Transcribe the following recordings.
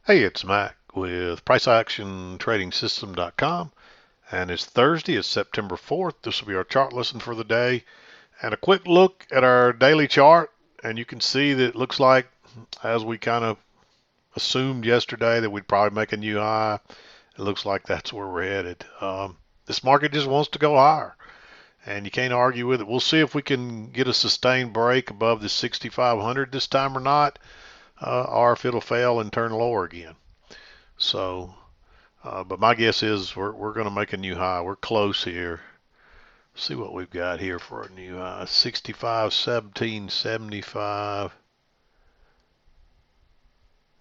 Hey, it's Mac with PriceActionTradingSystem.com, and it's Thursday. It's September 4th. This will be our chart lesson for the day, and a quick look at our daily chart. And you can see that it looks like, as we kind of assumed yesterday, that we'd probably make a new high. It looks like that's where we're headed. This market just wants to go higher, and you can't argue with it. We'll see if we can get a sustained break above the 6,500 this time or not, or if it'll fail and turn lower again. So but my guess is we're going to make a new high. We're close here. See what we've got here for a new high. 65, 17, 75.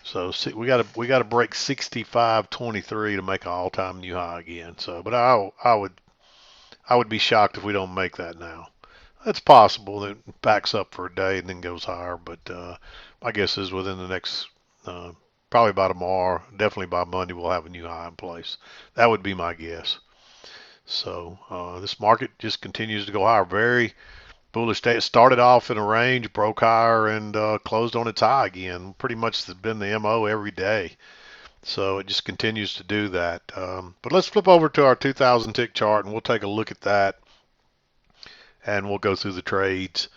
So see, we got to break 65.23 to make an all-time new high again. So, but I would be shocked if we don't make that now. It's possible that it backs up for a day and then goes higher, but my guess is within the next uh, probably by tomorrow, definitely by Monday, we'll have a new high in place. That would be my guess. So this market just continues to go higher. Very bullish day. It started off in a range, broke higher, and closed on its high again. Pretty much has been the MO every day. So it just continues to do that. But let's flip over to our 2,000 tick chart, and we'll take a look at that, and we'll go through the trades.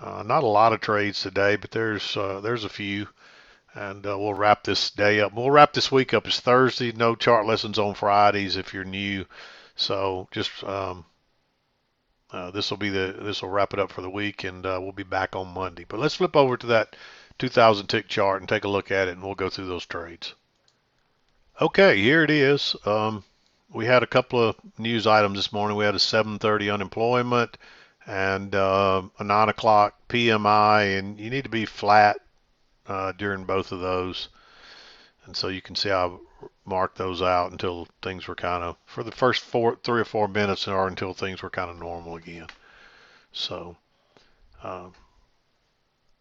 Not a lot of trades today, but there's a few, and we'll wrap this day up. We'll wrap this week up. It's Thursday. No chart lessons on Fridays if you're new. So just this will wrap it up for the week, and we'll be back on Monday. But let's flip over to that 2,000 tick chart and take a look at it, and we'll go through those trades. Okay, here it is. We had a couple of news items this morning. We had a 7:30 unemployment and a 9 o'clock PMI, and you need to be flat during both of those. And so you can see I marked those out until things were kind of, for the first 3 or 4 minutes, or until things were kind of normal again. So, um,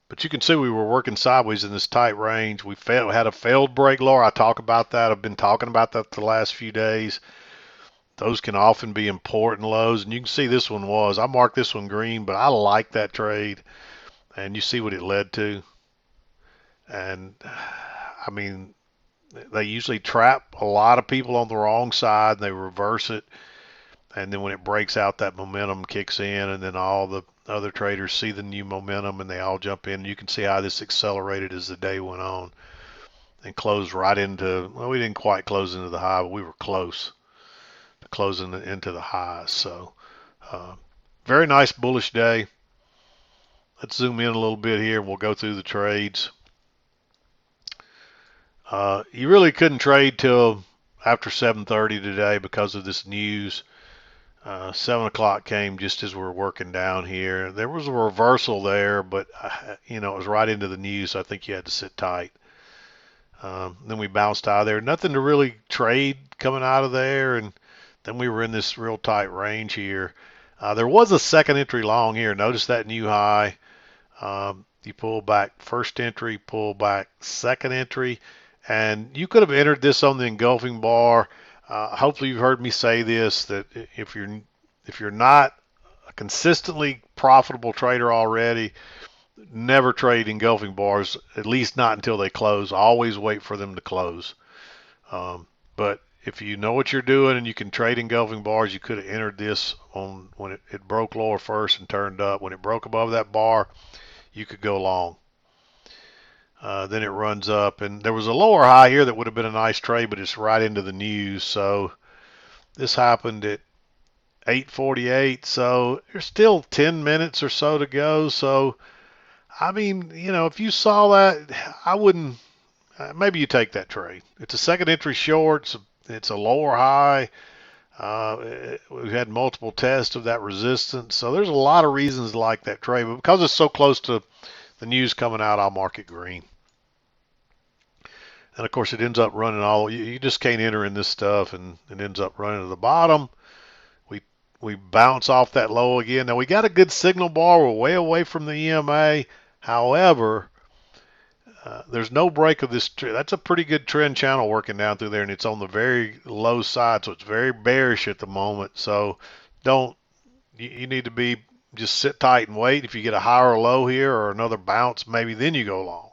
but you can see we were working sideways in this tight range. We had a failed break lower. I talk about that. I've been talking about that the last few days. Those can often be important lows, and you can see this one was. I marked this one green, but I like that trade, and you see what it led to. And I mean, they usually trap a lot of people on the wrong side, and they reverse it. And then when it breaks out, that momentum kicks in, and then all the other traders see the new momentum and they all jump in. You can see how this accelerated as the day went on and closed right into, well, we didn't quite close into the high, but we were close to closing into the highs. So, uh, very nice bullish day. Let's zoom in a little bit here and we'll go through the trades. You really couldn't trade till after 7:30 today because of this news. 7 o'clock came just as we were working down here. There was a reversal there, but it was right into the news, so I think you had to sit tight. Then we bounced out of there. Nothing to really trade coming out of there, and then we were in this real tight range here. There was a second entry long here. Notice that new high. You pull back first entry, pull back second entry, and you could have entered this on the engulfing bar. Hopefully you've heard me say this, that if you're not a consistently profitable trader already, never trade engulfing bars, at least not until they close. Always wait for them to close. But if you know what you're doing and you can trade engulfing bars, you could have entered this on when it broke lower first and turned up. When it broke above that bar, you could go long. Then it runs up, and there was a lower high here that would have been a nice trade, but it's right into the news. So this happened at 8:48, so there's still 10 minutes or so to go. So I mean, if you saw that, I wouldn't. Maybe you take that trade. It's a second entry short. It's a lower high. We've had multiple tests of that resistance, so there's a lot of reasons to like that trade. But because it's so close to the news coming out, I'll mark it green. And of course, it ends up running all. You just can't enter in this stuff, and it ends up running to the bottom. We we bounce off that low again. Now we got a good signal bar. We're way away from the EMA. However, there's no break of this. That's a pretty good trend channel working down through there, and it's on the very low side, so it's very bearish at the moment. So don't you need to be just sit tight and wait. If you get a higher low here or another bounce, maybe then you go long.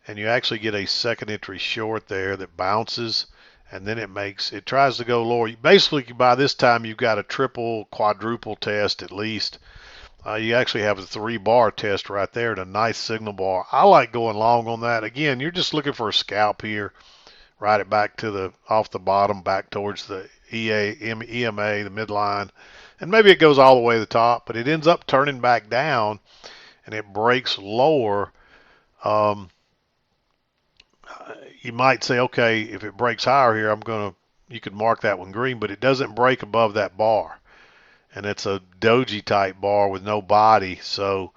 and you actually get a second entry short there that bounces, and then it tries to go lower. Basically, by this time, you've got a triple, quadruple test at least. You actually have a 3-bar test right there and a nice signal bar. I like going long on that. Again, you're just looking for a scalp here. Ride it back to off the bottom, back towards the EMA, the midline, and maybe it goes all the way to the top, but it ends up turning back down and it breaks lower. Um, you might say, okay, if it breaks higher here, you could mark that one green, but it doesn't break above that bar. And it's a doji type bar with no body. So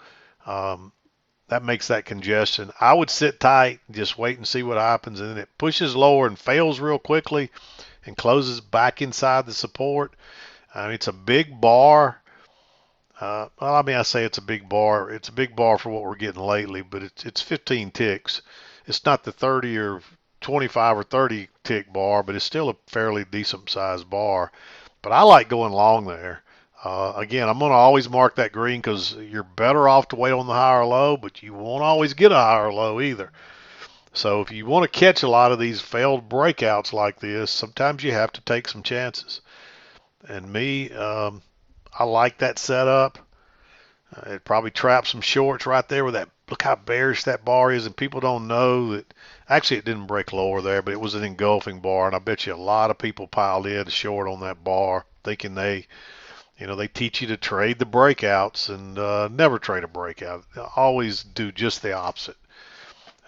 that makes that congestion. I would sit tight, just wait and see what happens. And then it pushes lower and fails real quickly and closes back inside the support. It's a big bar. I say it's a big bar. It's a big bar for what we're getting lately, but it's 15 ticks. It's not the 30 or 25 or 30 tick bar, but it's still a fairly decent sized bar. But I like going long there. Again, I'm going to always mark that green because you're better off to wait on the high or low, but you won't always get a high or low either. So if you want to catch a lot of these failed breakouts like this, sometimes you have to take some chances. And I like that setup. It probably traps some shorts right there with that. Look how bearish that bar is, and people don't know that. Actually, it didn't break lower there, but it was an engulfing bar, and I bet you a lot of people piled in short on that bar, thinking they teach you to trade the breakouts, and never trade a breakout. Always do just the opposite.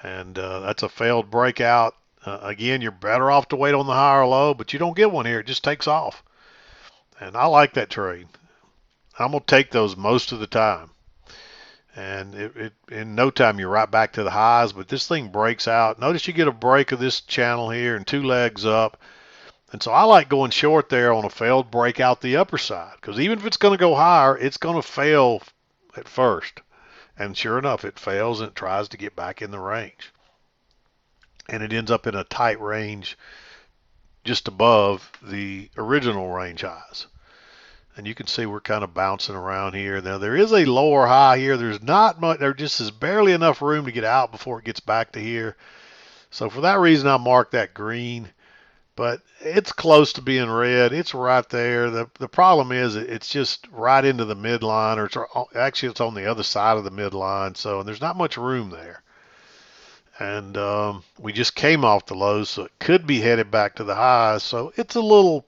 And that's a failed breakout. Again, you're better off to wait on the high or low, but you don't get one here. It just takes off. And I like that trade. I'm going to take those most of the time. And in no time, you're right back to the highs. But this thing breaks out. Notice you get a break of this channel here and 2 legs up. And so I like going short there on a failed breakout the upper side. Because even if it's going to go higher, it's going to fail at first. And sure enough, it fails and it tries to get back in the range. And it ends up in a tight range just above the original range highs. And you can see we're kind of bouncing around here. Now there is a lower high here. There's not much, there just is barely enough room to get out before it gets back to here. So for that reason, I marked that green. But it's close to being red. It's right there. The problem is it's just right into the midline, or actually it's on the other side of the midline. So there's not much room there. And we just came off the lows, so it could be headed back to the highs. So it's a little,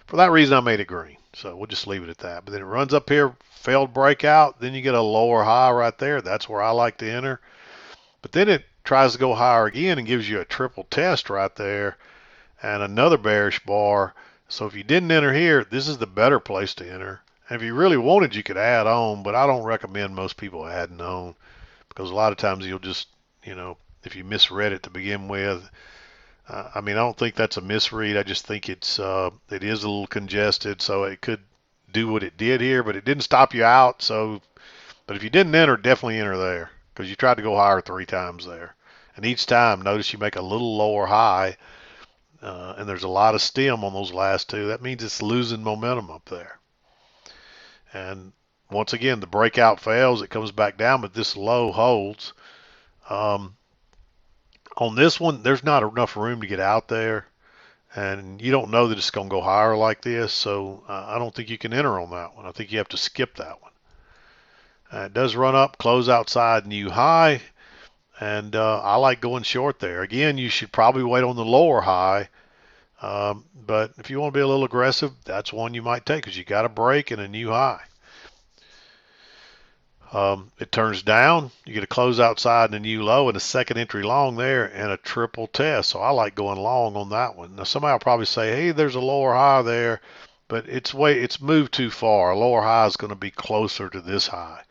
for that reason, I made it green. So we'll just leave it at that. But then it runs up here, failed breakout. Then you get a lower high right there. That's where I like to enter. But then it tries to go higher again and gives you a triple test right there and another bearish bar. So if you didn't enter here, this is the better place to enter. And if you really wanted, you could add on, but I don't recommend most people adding on because a lot of times you'll just, if you misread it to begin with, I don't think that's a misread. I just think it is a little congested, so it could do what it did here, but it didn't stop you out. So, but if you didn't enter, definitely enter there because you tried to go higher 3 times there. And each time, notice you make a little lower high, and there's a lot of stem on those last 2. That means it's losing momentum up there. And once again, the breakout fails. It comes back down, but this low holds. On this one, there's not enough room to get out there, and you don't know that it's going to go higher like this, so I don't think you can enter on that one. I think you have to skip that one. It does run up, close outside new high, and I like going short there. Again, you should probably wait on the lower high, but if you want to be a little aggressive, that's one you might take because you got a break and a new high. It turns down, you get a close outside and a new low and a second entry long there and a triple test. So I like going long on that one. Now somebody will probably say, hey, there's a lower high there, but it's moved too far. A lower high is going to be closer to this high.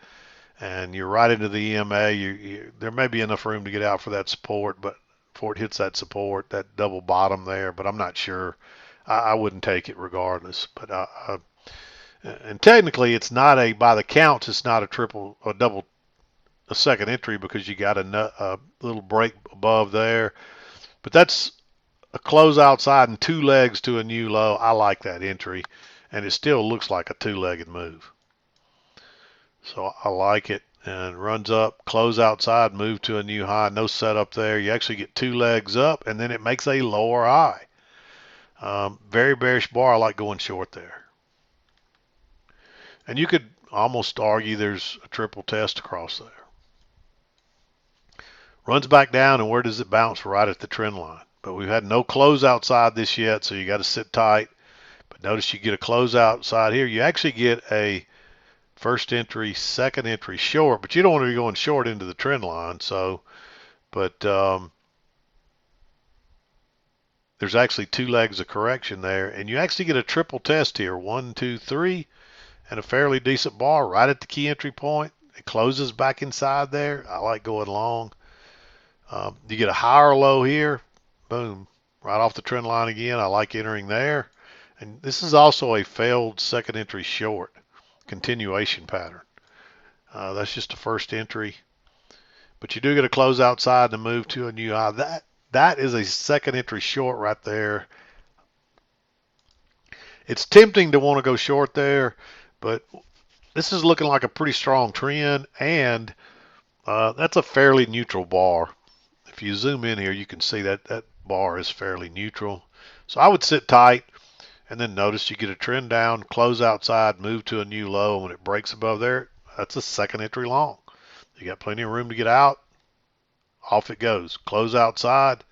And you're right into the EMA. There may be enough room to get out for that support, but before it hits that support, that double bottom there, but I'm not sure. I wouldn't take it regardless. But and technically, it's not by the counts, it's not a second entry because you got a little break above there. But that's a close outside and 2 legs to a new low. I like that entry, and it still looks like a 2-legged move. So I like it. and runs up, close outside, move to a new high. No setup there. You actually get two legs up, and then it makes a lower high. Very bearish bar. I like going short there. And you could almost argue there's a triple test across there. Runs back down, and where does it bounce? Right at the trend line. But we've had no close outside this yet, so you got to sit tight. But notice you get a close outside here. You actually get a first entry, second entry short, but you don't want to be going short into the trend line. So, but there's actually two legs of correction there, and you actually get a triple test here. 1, 2, 3, and a fairly decent bar right at the key entry point. It closes back inside there. I like going long. You get a higher low here. Boom. Right off the trend line again. I like entering there. And this is also a failed second entry short continuation pattern. That's just a first entry. But you do get a close outside and move to a new high. That is a second entry short right there. It's tempting to want to go short there, but this is looking like a pretty strong trend, and that's a fairly neutral bar. If you zoom in here, you can see that that bar is fairly neutral. So I would sit tight, and then notice you get a trend down, close outside, move to a new low, and when it breaks above there, that's a second entry long. You got plenty of room to get out. Off it goes. Close outside.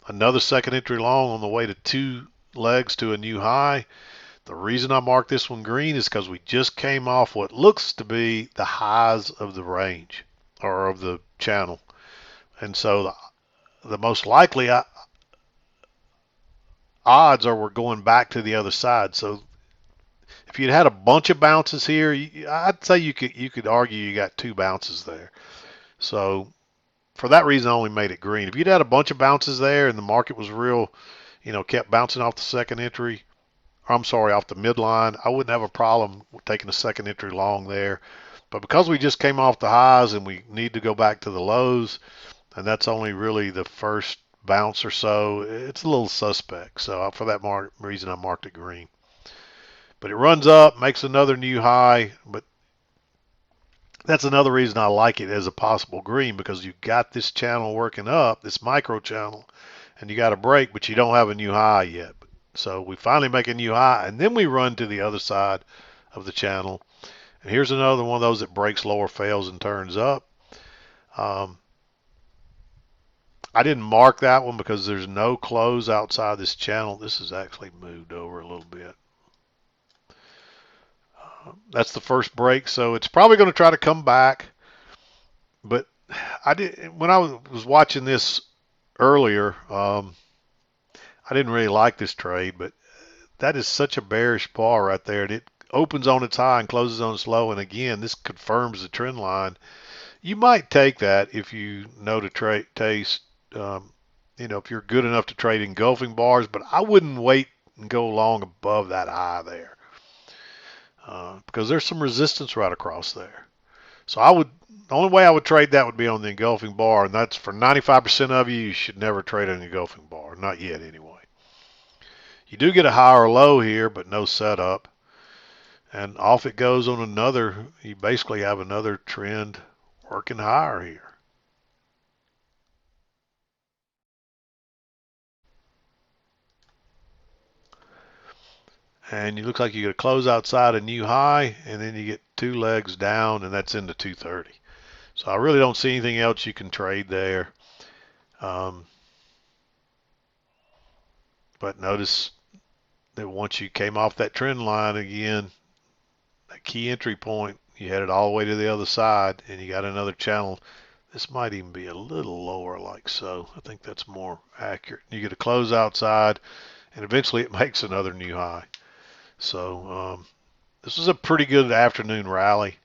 Another second entry long on the way to two legs to a new high. The reason I marked this one green is because we just came off what looks to be the highs of the range or of the channel. And so the most likely odds are we're going back to the other side. So if you'd had a bunch of bounces here, I'd say you could argue you got two bounces there. So for that reason, I only made it green. If you'd had a bunch of bounces there and the market was real, kept bouncing off the second entry, or I'm sorry, off the midline, I wouldn't have a problem with taking a second entry long there. But because we just came off the highs and we need to go back to the lows, and that's only really the first bounce or so, it's a little suspect. So for that reason, I marked it green. But it runs up, makes another new high, but that's another reason I like it as a possible green, because you've got this channel working up, this micro channel, and you got a break, but you don't have a new high yet. So we finally make a new high, and then we run to the other side of the channel. And here's another one of those that breaks lower, fails, and turns up. I didn't mark that one because there's no close outside this channel. This has actually moved over a little bit. That's the first break, so it's probably going to try to come back. But when I was watching this earlier, I didn't really like this trade, but that is such a bearish bar right there. It opens on its high and closes on its low, and again, this confirms the trend line. You might take that if you know to trade taste. If you're good enough to trade engulfing bars, but I wouldn't wait and go long above that high there. Because there's some resistance right across there. So the only way I would trade that would be on the engulfing bar, and that's for 95% of you. You should never trade an engulfing bar, not yet anyway. You do get a higher low here, but no setup, and off it goes on another. You basically have another trend working higher here. And it looks like you get a close outside a new high, and then you get two legs down, and that's into 230. So I really don't see anything else you can trade there. But notice that once you came off that trend line again, that key entry point, you headed all the way to the other side, and you got another channel. This might even be a little lower like so. I think that's more accurate. You get a close outside, and eventually it makes another new high. So this is a pretty good afternoon rally.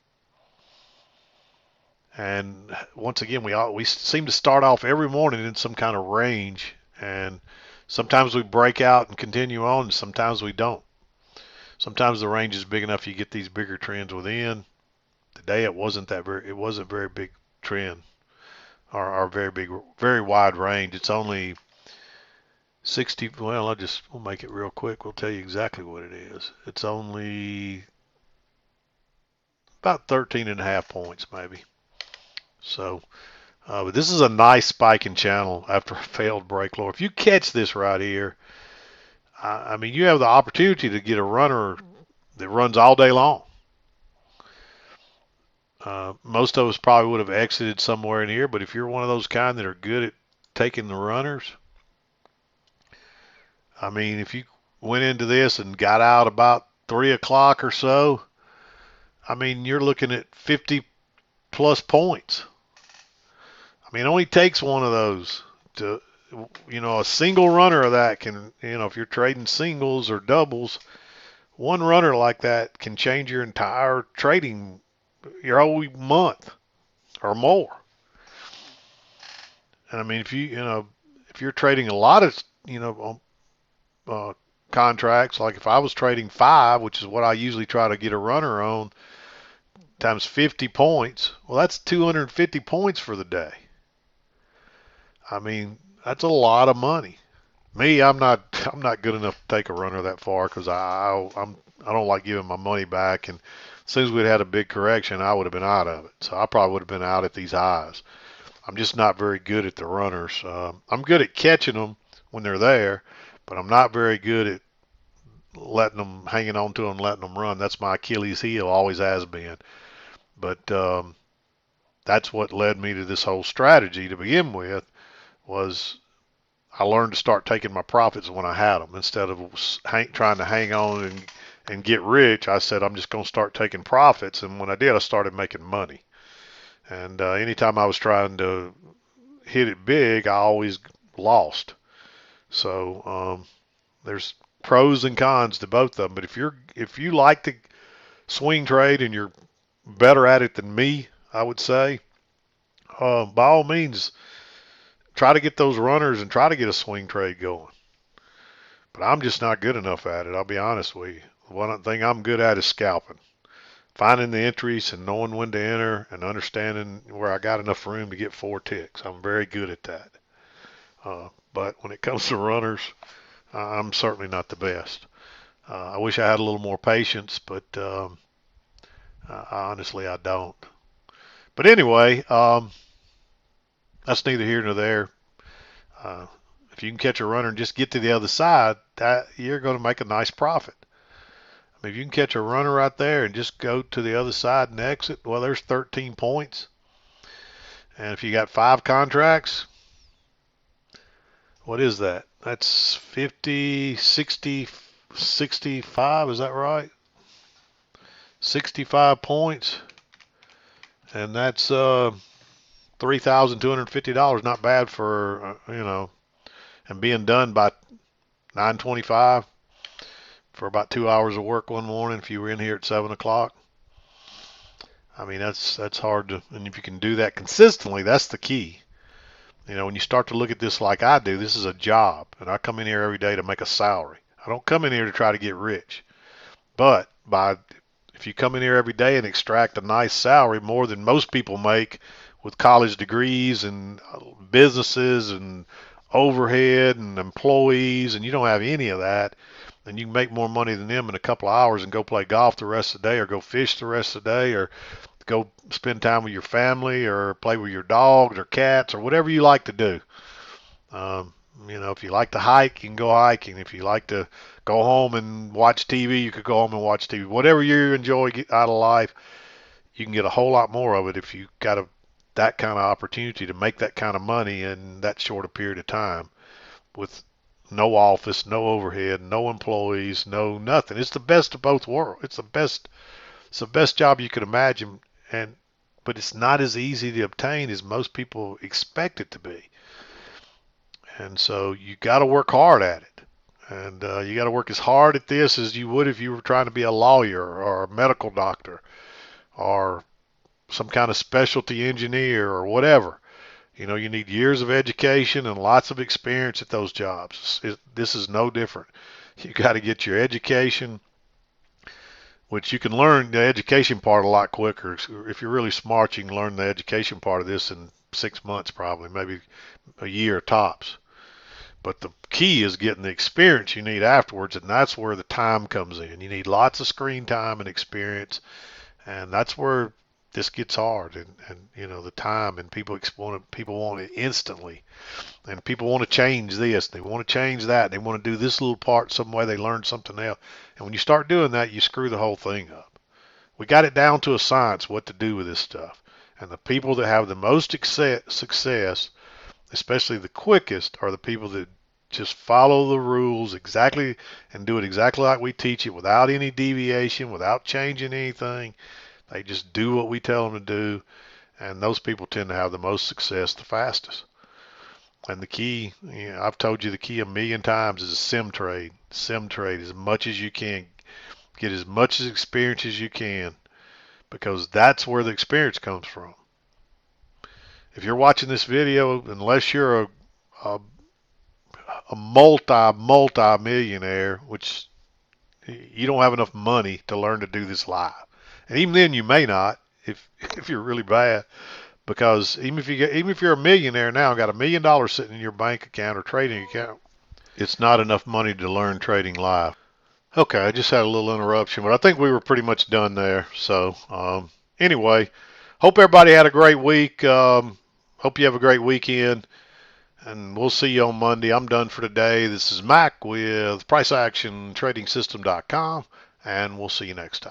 And once again, we seem to start off every morning in some kind of range, and sometimes we break out and continue on, and sometimes we don't. Sometimes the range is big enough you get these bigger trends within. Today it wasn't very big trend, or very wide range. It's only 60. Well, we'll make it real quick. We'll tell you exactly what it is. It's only about 13 and a half points maybe. So, but this is a nice spiking channel after a failed break lower. If you catch this right here, I mean, you have the opportunity to get a runner that runs all day long. Most of us probably would have exited somewhere in here, but if you're one of those kind that are good at taking the runners, I mean, if you went into this and got out about 3 o'clock or so, I mean, you're looking at 50 plus points. I mean, it only takes one of those to, a single runner of that can, if you're trading singles or doubles, one runner like that can change your entire trading, your whole month or more. And I mean, if you're trading a lot of, uh, contracts, like if I was trading 5, which is what I usually try to get a runner on, times 50 points, well, that's 250 points for the day. I mean, that's a lot of money. Me, I'm not good enough to take a runner that far because I don't like giving my money back. And as soon as we'd had a big correction, I would have been out of it. So I probably would have been out at these highs. I'm just not very good at the runners. I'm good at catching them when they're there, but I'm not very good at letting them, hanging on to them, letting them run. That's my Achilles heel, always has been. But that's what led me to this whole strategy to begin with. Was I learned to start taking my profits when I had them instead of trying to hang on and get rich. I said I'm just going to start taking profits, and when I did, I started making money. And anytime I was trying to hit it big, I always lost. So there's pros and cons to both of them. But if you like to swing trade and you're better at it than me, I would say, by all means, try to get those runners and try to get a swing trade going. But I'm just not good enough at it. I'll be honest with you. One thing I'm good at is scalping, finding the entries and knowing when to enter and understanding where I got enough room to get 4 ticks. I'm very good at that. But when it comes to runners, I'm certainly not the best. I wish I had a little more patience, but honestly, I don't. But anyway, that's neither here nor there. Uh, if you can catch a runner and just get to the other side, that you're going to make a nice profit. I mean, if you can catch a runner right there and just go to the other side and exit, well, there's 13 points. And if you got 5 contracts, what is that? That's 50, 60, 65. Is that right? 65 points. And that's $3,250. Not bad for, and being done by 9:25 for about 2 hours of work one morning if you were in here at 7 o'clock. I mean, that's hard to, and if you can do that consistently, that's the key. When you start to look at this like I do, this is a job, and I come in here every day to make a salary. I don't come in here to try to get rich. But if you come in here every day and extract a nice salary, more than most people make with college degrees and businesses and overhead and employees, and you don't have any of that, then you can make more money than them in a couple of hours and go play golf the rest of the day or go fish the rest of the day or go spend time with your family or play with your dogs or cats or whatever you like to do. If you like to hike, you can go hiking. If you like to go home and watch TV, you could go home and watch TV. Whatever you enjoy out of life, you can get a whole lot more of it if you got that kind of opportunity to make that kind of money in that short a period of time with no office, no overhead, no employees, no nothing. It's the best of both worlds. It's the best job you could imagine, but it's not as easy to obtain as most people expect it to be. And so you got to work hard at it. And you got to work as hard at this as you would if you were trying to be a lawyer or a medical doctor or some kind of specialty engineer or whatever. You need years of education and lots of experience at those jobs. This is no different. You got to get your education, which you can learn the education part a lot quicker. If you're really smart, you can learn the education part of this in 6 months, probably, maybe a year tops. But the key is getting the experience you need afterwards, and that's where the time comes in. You need lots of screen time and experience, And that's where this gets hard, and you know the time, and people want it instantly, and people want to change this, they want to change that, they want to do this little part some way they learn something else, and when you start doing that, you screw the whole thing up. We got it down to a science what to do with this stuff, and the people that have the most success, especially the quickest, are the people that just follow the rules exactly and do it exactly like we teach it without any deviation, without changing anything. They just do what we tell them to do, and those people tend to have the most success the fastest. And the key, you know, I've told you the key a million times is sim trade. Sim trade as much as you can. Get as much experience as you can, because that's where the experience comes from. If you're watching this video, unless you're a, a multi millionaire, which you don't have enough money to learn to do this live, and even then you may not if you're really bad. Because even if you're a millionaire now, got $1 million sitting in your bank account or trading account, it's not enough money to learn trading live. Okay, I just had a little interruption, but I think we were pretty much done there. So anyway, hope everybody had a great week. Hope you have a great weekend, and we'll see you on Monday. I'm done for today. This is Mac with PriceActionTradingSystem.com, and we'll see you next time.